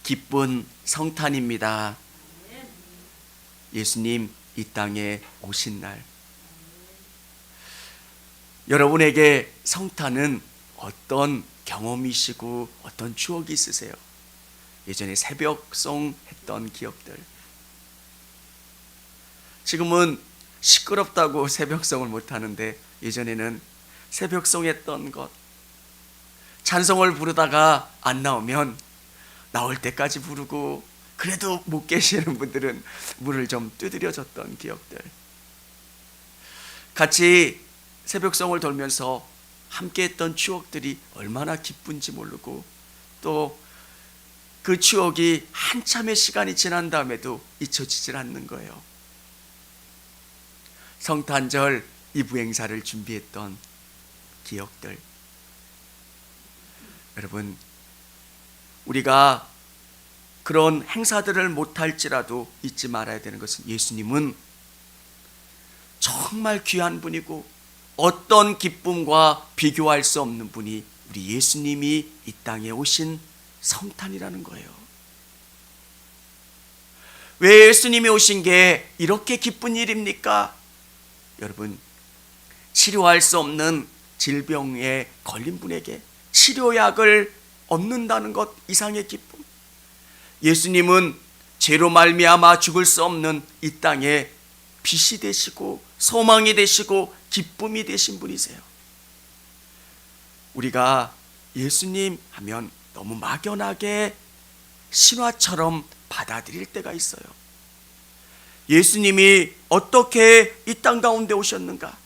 기쁜 성탄입니다. 예수님 이 땅에 오신 날, 여러분에게 성탄은 어떤 경험이시고 어떤 추억이 있으세요? 예전에 새벽송 했던 기억들. 지금은 시끄럽다고 새벽송을 못하는데 예전에는 새벽송 했던 것, 찬송을 부르다가 안 나오면 나올 때까지 부르고, 그래도 못 계시는 분들은 문을 좀 두드려 줬던 기억들. 같이 새벽송을 돌면서 함께 했던 추억들이 얼마나 기쁜지 모르고, 또 그 추억이 한참의 시간이 지난 다음에도 잊혀지질 않는 거예요. 성탄절 이브 행사를 준비했던 기억들. 여러분, 우리가 그런 행사들을 못할지라도 잊지 말아야 되는 것은, 예수님은 정말 귀한 분이고 어떤 기쁨과 비교할 수 없는 분이 우리 예수님이 이 땅에 오신 성탄이라는 거예요. 왜 예수님이 오신 게 이렇게 기쁜 일입니까? 여러분, 치료할 수 없는 질병에 걸린 분에게 치료약을 얻는다는 것 이상의 기쁨. 예수님은 죄로 말미암아 죽을 수 없는 이 땅에 빛이 되시고 소망이 되시고 기쁨이 되신 분이세요. 우리가 예수님 하면 너무 막연하게 신화처럼 받아들일 때가 있어요. 예수님이 어떻게 이 땅 가운데 오셨는가?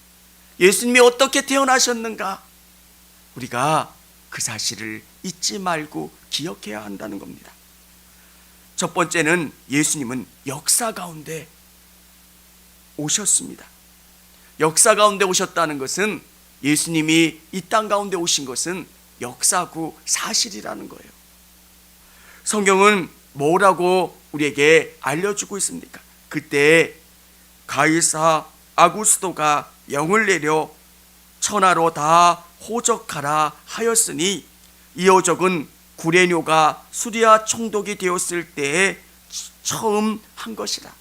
예수님이 어떻게 태어나셨는가? 우리가 그 사실을 잊지 말고 기억해야 한다는 겁니다. 첫 번째는, 예수님은 역사 가운데 오셨습니다. 역사 가운데 오셨다는 것은, 예수님이 이 땅 가운데 오신 것은 역사고 사실이라는 거예요. 성경은 뭐라고 우리에게 알려주고 있습니까? 그때 가이사 아구스도가 영을 내려 천하로 다 호적하라 하였으니, 이 호적은 구레뇨가 수리아 총독이 되었을 때에 처음 한 것이라.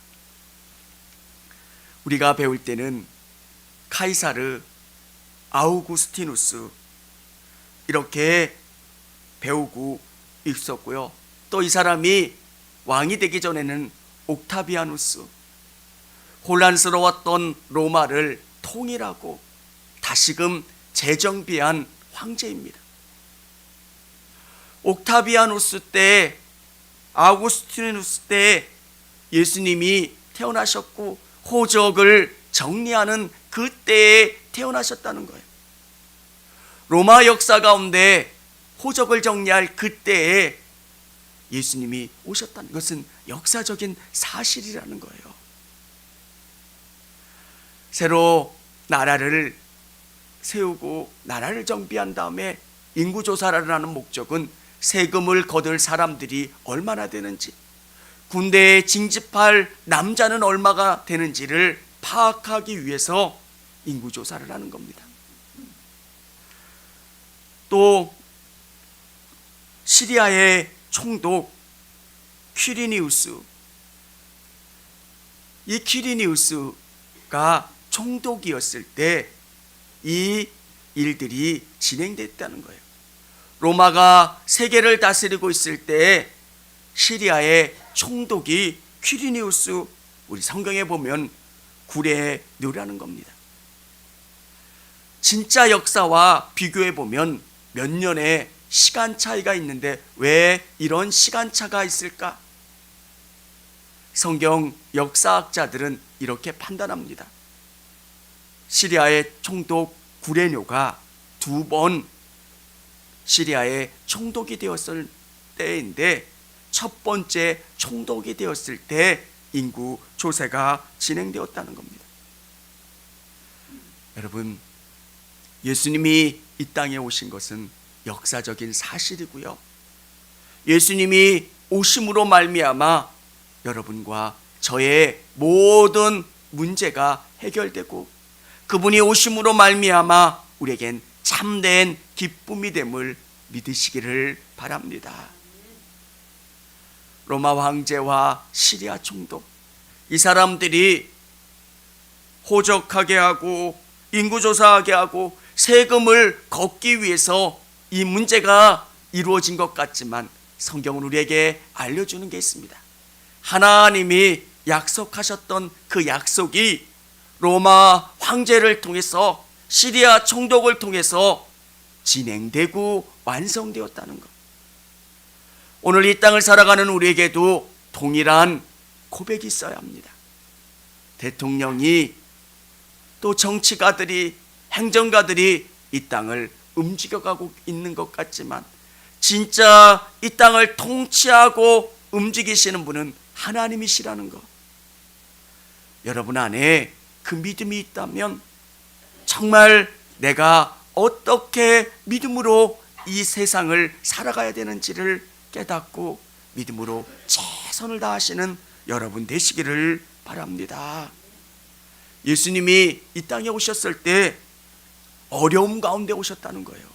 우리가 배울 때는 카이사르, 아우구스티누스 이렇게 배우고 있었고요. 또 이 사람이 왕이 되기 전에는 옥타비아누스, 혼란스러웠던 로마를 통일하고 다시금 재정비한 황제입니다. 옥타비아누스 때, 아우구스티누스 때 예수님이 태어나셨고 호적을 정리하는 그때에 태어나셨다는 거예요. 로마 역사 가운데 호적을 정리할 그때에 예수님이 오셨다는 것은 역사적인 사실이라는 거예요. 새로 나라를 세우고 나라를 정비한 다음에 인구조사를 하는 목적은 세금을 거둘 사람들이 얼마나 되는지, 군대에 징집할 남자는 얼마가 되는지를 파악하기 위해서 인구조사를 하는 겁니다. 또 시리아의 총독 퀴리니우스, 이 퀴리니우스가 총독이었을 때 이 일들이 진행됐다는 거예요. 로마가 세계를 다스리고 있을 때 시리아의 총독이 퀴리니우스, 우리 성경에 보면 구레뇨라는 겁니다. 진짜 역사와 비교해 보면 몇 년의 시간 차이가 있는데 왜 이런 시간 차가 있을까? 성경 역사학자들은 이렇게 판단합니다. 시리아의 총독 구레뇨가 2번 시리아의 총독이 되었을 때인데, 첫 번째 총독이 되었을 때 인구 조세가 진행되었다는 겁니다. 여러분, 예수님이 이 땅에 오신 것은 역사적인 사실이고요. 예수님이 오심으로 말미암아 여러분과 저의 모든 문제가 해결되고, 그분이 오심으로 말미암아 우리에겐 참된 기쁨이 됨을 믿으시기를 바랍니다. 로마 황제와 시리아 총독, 이 사람들이 호적하게 하고 인구조사하게 하고 세금을 걷기 위해서 이 문제가 이루어진 것 같지만, 성경은 우리에게 알려주는 게 있습니다. 하나님이 약속하셨던 그 약속이 로마 황제를 통해서, 시리아 총독을 통해서 진행되고 완성되었다는 것. 오늘 이 땅을 살아가는 우리에게도 동일한 고백이 있어야 합니다. 대통령이, 또 정치가들이, 행정가들이 이 땅을 움직여가고 있는 것 같지만, 진짜 이 땅을 통치하고 움직이시는 분은 하나님이시라는 것. 여러분 안에 그 믿음이 있다면 정말 내가 어떻게 믿음으로 이 세상을 살아가야 되는지를 깨닫고 믿음으로 최선을 다하시는 여러분 되시기를 바랍니다. 예수님이 이 땅에 오셨을 때 어려움 가운데 오셨다는 거예요.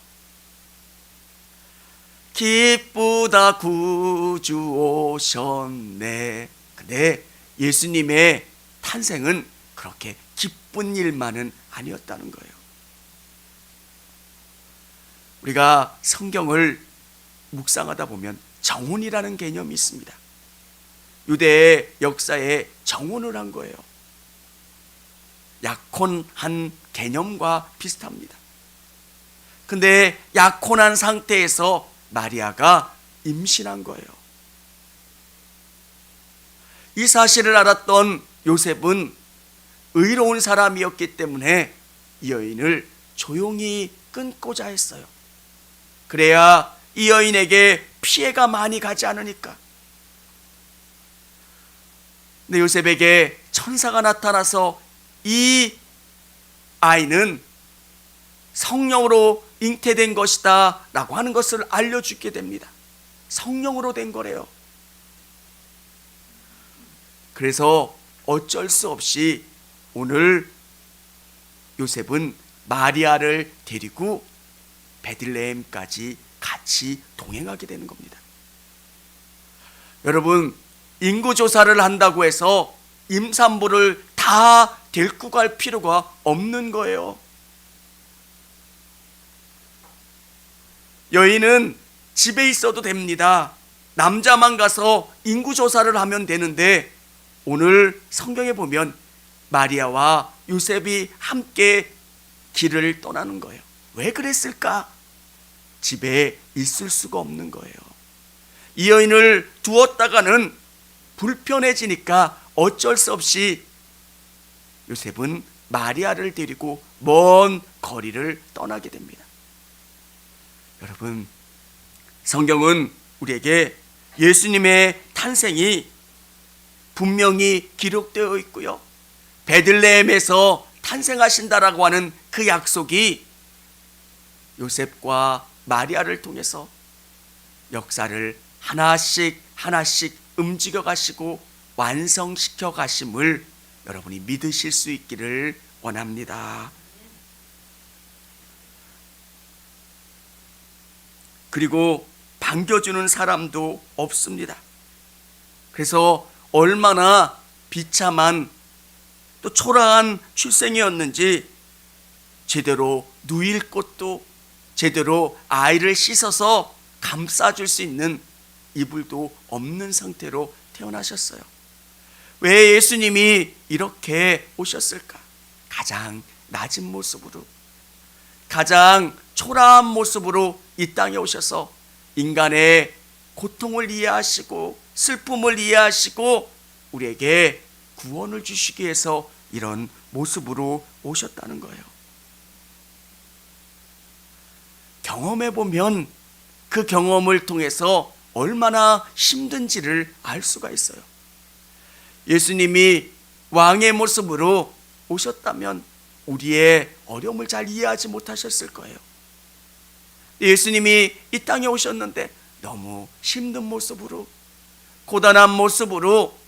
기쁘다 구주 오셨네. 근데 예수님의 탄생은 그렇게 기쁜 일만은 아니었다는 거예요. 우리가 성경을 묵상하다 보면 정혼이라는 개념이 있습니다. 유대의 역사에 정혼을 한 거예요. 약혼한 개념과 비슷합니다. 근데 약혼한 상태에서 마리아가 임신한 거예요. 이 사실을 알았던 요셉은 의로운 사람이었기 때문에 이 여인을 조용히 끊고자 했어요. 그래야 이 여인에게 피해가 많이 가지 않으니까. 근데 요셉에게 천사가 나타나서 이 아이는 성령으로 잉태된 것이다 라고 하는 것을 알려주게 됩니다. 성령으로 된 거래요. 그래서 어쩔 수 없이 오늘 요셉은 마리아를 데리고 베들레헴까지 같이 동행하게 되는 겁니다. 여러분, 인구조사를 한다고 해서 임산부를 다 데리고 갈 필요가 없는 거예요. 여인은 집에 있어도 됩니다. 남자만 가서 인구조사를 하면 되는데, 오늘 성경에 보면 마리아와 요셉이 함께 길을 떠나는 거예요. 왜 그랬을까? 집에 있을 수가 없는 거예요. 이 여인을 두었다가는 불편해지니까 어쩔 수 없이 요셉은 마리아를 데리고 먼 거리를 떠나게 됩니다. 여러분, 성경은 우리에게 예수님의 탄생이 분명히 기록되어 있고요, 베들레헴에서 탄생하신다라고 하는 그 약속이 요셉과 마리아를 통해서 역사를 하나씩 하나씩 움직여 가시고 완성시켜 가심을 여러분이 믿으실 수 있기를 원합니다. 그리고 반겨주는 사람도 없습니다. 그래서 얼마나 비참한 또 초라한 출생이었는지 제대로 누일 곳도, 제대로 아이를 씻어서 감싸줄 수 있는 이불도 없는 상태로 태어나셨어요. 왜 예수님이 이렇게 오셨을까? 가장 낮은 모습으로, 가장 초라한 모습으로 이 땅에 오셔서 인간의 고통을 이해하시고 슬픔을 이해하시고 우리에게 구원을 주시기 위해서 이런 모습으로 오셨다는 거예요. 경험해 보면 그 경험을 통해서 얼마나 힘든지를 알 수가 있어요. 예수님이 왕의 모습으로 오셨다면 우리의 어려움을 잘 이해하지 못하셨을 거예요. 예수님이 이 땅에 오셨는데 너무 힘든 모습으로, 고단한 모습으로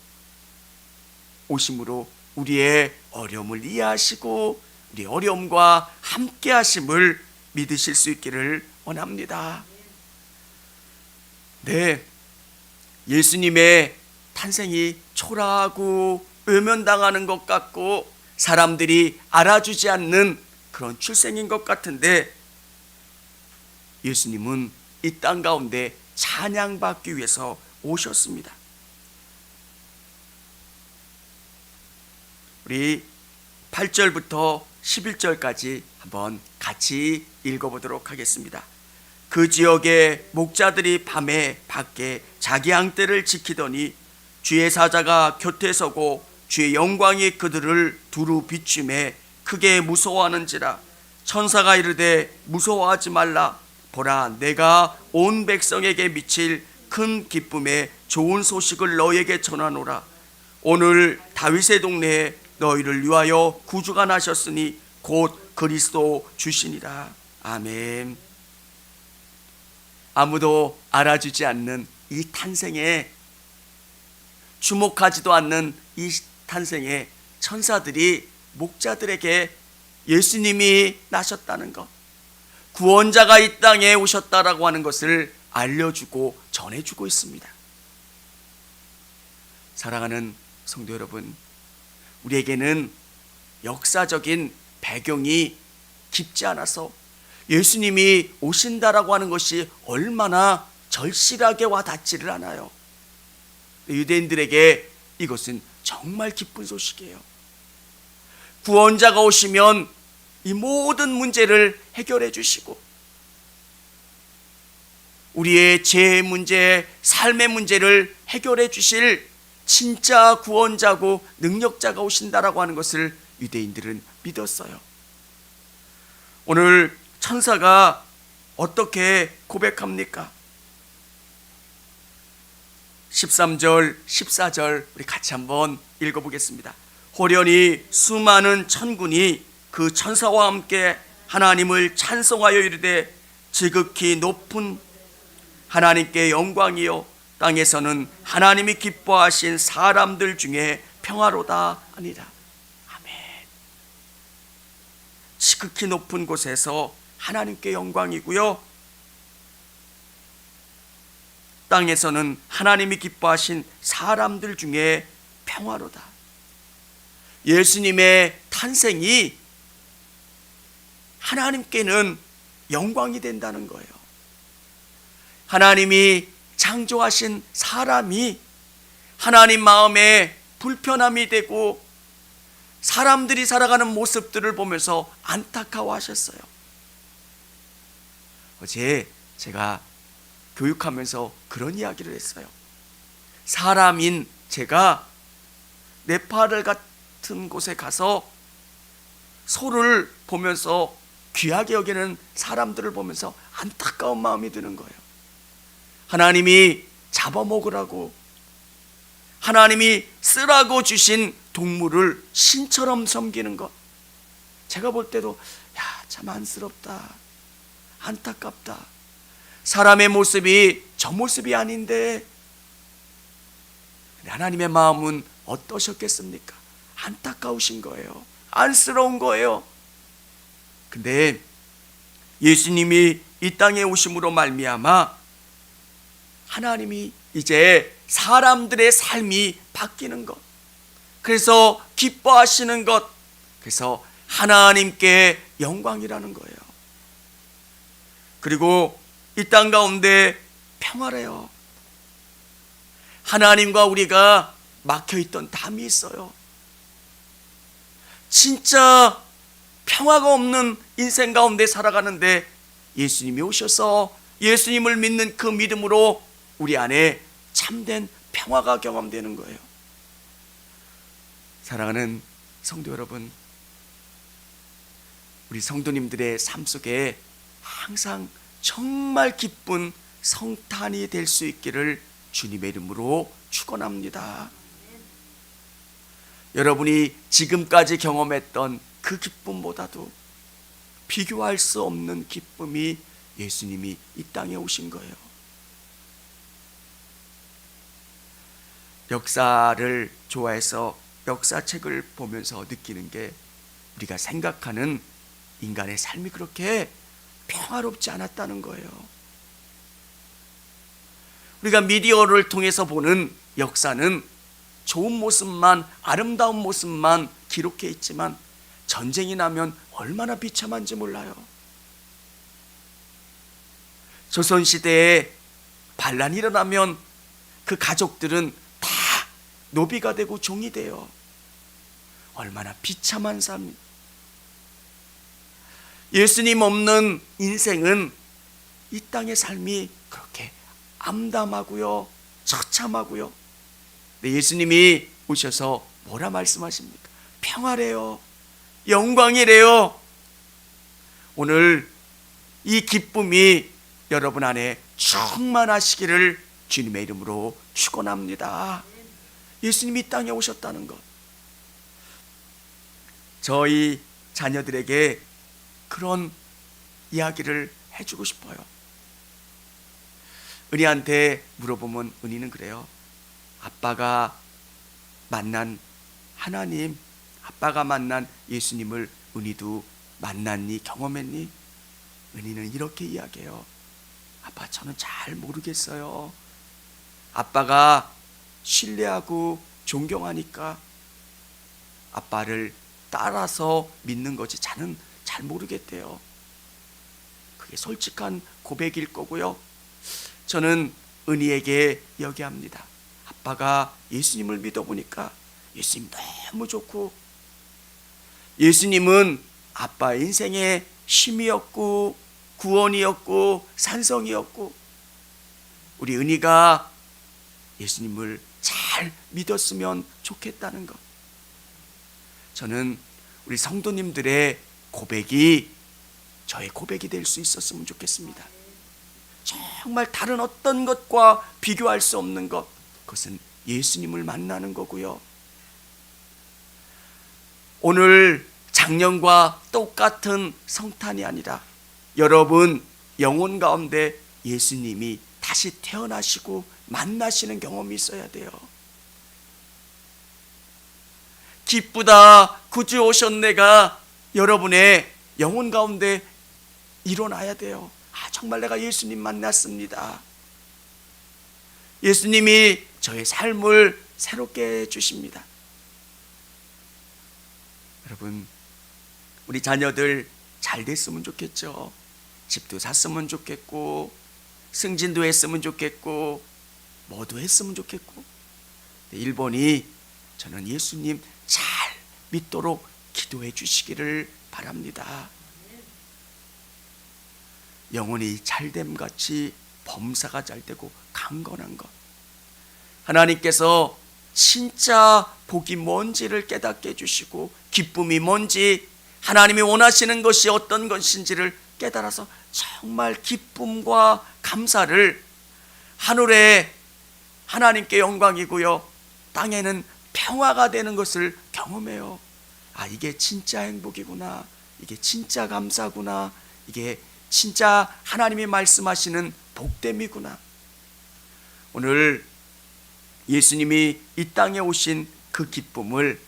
오심으로 우리의 어려움을 이해하시고 우리의 어려움과 함께 하심을 믿으실 수 있기를 원합니다. 네, 예수님의 탄생이 초라하고 외면당하는 것 같고 사람들이 알아주지 않는 그런 출생인 것 같은데, 예수님은 이 땅 가운데 찬양받기 위해서 오셨습니다. 우리 8절부터 11절까지 한번 같이 읽어보도록 하겠습니다. 그 지역의 목자들이 밤에 밖에 자기 양떼를 지키더니 주의 사자가 곁에 서고 주의 영광이 그들을 두루 비추매 크게 무서워하는지라. 천사가 이르되 무서워하지 말라. 보라, 내가 온 백성에게 미칠 큰 기쁨의 좋은 소식을 너에게 전하노라. 오늘 다윗의 동네에 너희를 위하여 구주가 나셨으니 곧 그리스도 주시니라. 아멘. 아무도 알아주지 않는 이 탄생에, 주목하지도 않는 이 탄생에 천사들이 목자들에게 예수님이 나셨다는 것, 구원자가 이 땅에 오셨다라고 하는 것을 알려주고 전해주고 있습니다. 사랑하는 성도 여러분, 우리에게는 역사적인 배경이 깊지 않아서 예수님이 오신다라고 하는 것이 얼마나 절실하게 와닿지를 않아요. 유대인들에게 이것은 정말 기쁜 소식이에요. 구원자가 오시면 이 모든 문제를 해결해 주시고 우리의 죄의 문제, 삶의 문제를 해결해 주실 진짜 구원자고 능력자가 오신다라고 하는 것을 유대인들은 믿었어요. 오늘 천사가 어떻게 고백합니까? 13절, 14절 우리 같이 한번 읽어보겠습니다. 호련히 수많은 천군이 그 천사와 함께 하나님을 찬송하여 이르되 지극히 높은 하나님께 영광이요 땅에서는 하나님이 기뻐하신 사람들 중에 평화로다 하니라. 아멘. 지극히 높은 곳에서 하나님께 영광이고요, 땅에서는 하나님이 기뻐하신 사람들 중에 평화로다. 예수님의 탄생이 하나님께는 영광이 된다는 거예요. 하나님이 창조하신 사람이 하나님 마음에 불편함이 되고 사람들이 살아가는 모습들을 보면서 안타까워하셨어요. 어제 제가 교육하면서 그런 이야기를 했어요. 사람인 제가 네팔 같은 곳에 가서 소를 보면서 귀하게 여기는 사람들을 보면서 안타까운 마음이 드는 거예요. 하나님이 잡아먹으라고, 하나님이 쓰라고 주신 동물을 신처럼 섬기는 것, 제가 볼 때도 참 안쓰럽다, 안타깝다. 사람의 모습이 저 모습이 아닌데 하나님의 마음은 어떠셨겠습니까? 안타까우신 거예요. 안쓰러운 거예요. 근데 예수님이 이 땅에 오심으로 말미암아 하나님이 이제 사람들의 삶이 바뀌는 것, 그래서 기뻐하시는 것, 그래서 하나님께 영광이라는 거예요. 그리고 이 땅 가운데 평화래요. 하나님과 우리가 막혀있던 담이 있어요. 진짜 평화가 없는 인생 가운데 살아가는데 예수님이 오셔서 예수님을 믿는 그 믿음으로 우리 안에 참된 평화가 경험되는 거예요. 사랑하는 성도 여러분, 우리 성도님들의 삶 속에 항상 정말 기쁜 성탄이 될 수 있기를 주님의 이름으로 축원합니다. 여러분이 지금까지 경험했던 그 기쁨보다도 비교할 수 없는 기쁨이 예수님이 이 땅에 오신 거예요. 역사를 좋아해서 역사책을 보면서 느끼는 게, 우리가 생각하는 인간의 삶이 그렇게 평화롭지 않았다는 거예요. 우리가 미디어를 통해서 보는 역사는 좋은 모습만, 아름다운 모습만 기록해 있지만 전쟁이 나면 얼마나 비참한지 몰라요. 조선시대에 반란이 일어나면 그 가족들은 다 노비가 되고 종이 돼요. 얼마나 비참한 삶. 예수님 없는 인생은 이 땅의 삶이 그렇게 암담하고요, 처참하고요. 근데 예수님이 오셔서 뭐라 말씀하십니까? 평화래요, 영광이래요. 오늘 이 기쁨이 여러분 안에 충만하시기를 주님의 이름으로 축원합니다. 예수님이 이 땅에 오셨다는 것, 저희 자녀들에게 그런 이야기를 해주고 싶어요. 은희한테 물어보면 은희는 그래요. 아빠가 만난 하나님, 아빠가 만난 예수님을 은희도 만났니, 경험했니? 은희는 이렇게 이야기해요. 아빠, 저는 잘 모르겠어요. 아빠가 신뢰하고 존경하니까 아빠를 따라서 믿는 거지 저는 잘 모르겠대요. 그게 솔직한 고백일 거고요. 저는 은희에게 얘기합니다. 아빠가 예수님을 믿어보니까 예수님 너무 좋고, 예수님은 아빠 인생의 쉼이었고 구원이었고 산성이었고, 우리 은희가 예수님을 잘 믿었으면 좋겠다는 것. 저는 우리 성도님들의 고백이 저의 고백이 될 수 있었으면 좋겠습니다. 정말 다른 어떤 것과 비교할 수 없는 것, 그것은 예수님을 만나는 거고요. 오늘 작년과 똑같은 성탄이 아니라 여러분 영혼 가운데 예수님이 다시 태어나시고 만나시는 경험이 있어야 돼요. 기쁘다 구주 오셨네가 여러분의 영혼 가운데 일어나야 돼요. 정말 내가 예수님 만났습니다. 예수님이 저의 삶을 새롭게 해주십니다. 여러분, 우리 자녀들 잘 됐으면 좋겠죠. 집도 샀으면 좋겠고, 승진도 했으면 좋겠고, 뭐도 했으면 좋겠고. 1번이 저는 예수님 잘 믿도록 기도해 주시기를 바랍니다. 영혼이 잘됨 같이 범사가 잘되고 강건한 것, 하나님께서 진짜 복이 뭔지를 깨닫게 해주시고, 기쁨이 뭔지, 하나님이 원하시는 것이 어떤 것인지를 깨달아서 정말 기쁨과 감사를, 하늘에 하나님께 영광이고요, 땅에는 평화가 되는 것을 경험해요. 이게 진짜 행복이구나, 이게 진짜 감사구나, 이게 진짜 하나님이 말씀하시는 복됨이구나. 오늘 예수님이 이 땅에 오신 그 기쁨을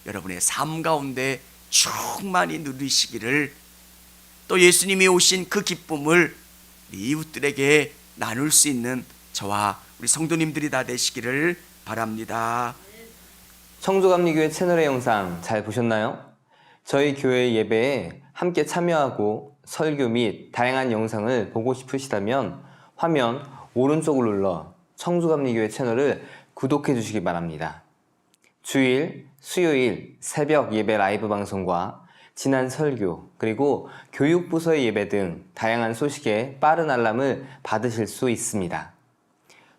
여러분의 삶 가운데 충만히 누리시기를, 또 예수님이 오신 그 기쁨을 이웃들에게 나눌 수 있는 저와 우리 성도님들이 다 되시기를 바랍니다. 청주감리교회 채널의 영상 잘 보셨나요? 저희 교회 예배에 함께 참여하고 설교 및 다양한 영상을 보고 싶으시다면 화면 오른쪽을 눌러 청주감리교회 채널을 구독해 주시기 바랍니다. 주일, 수요일 새벽 예배 라이브 방송과 지난 설교, 그리고 교육부서의 예배 등 다양한 소식에 빠른 알람을 받으실 수 있습니다.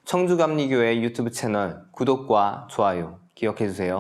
청주감리교회 유튜브 채널 구독과 좋아요 기억해 주세요.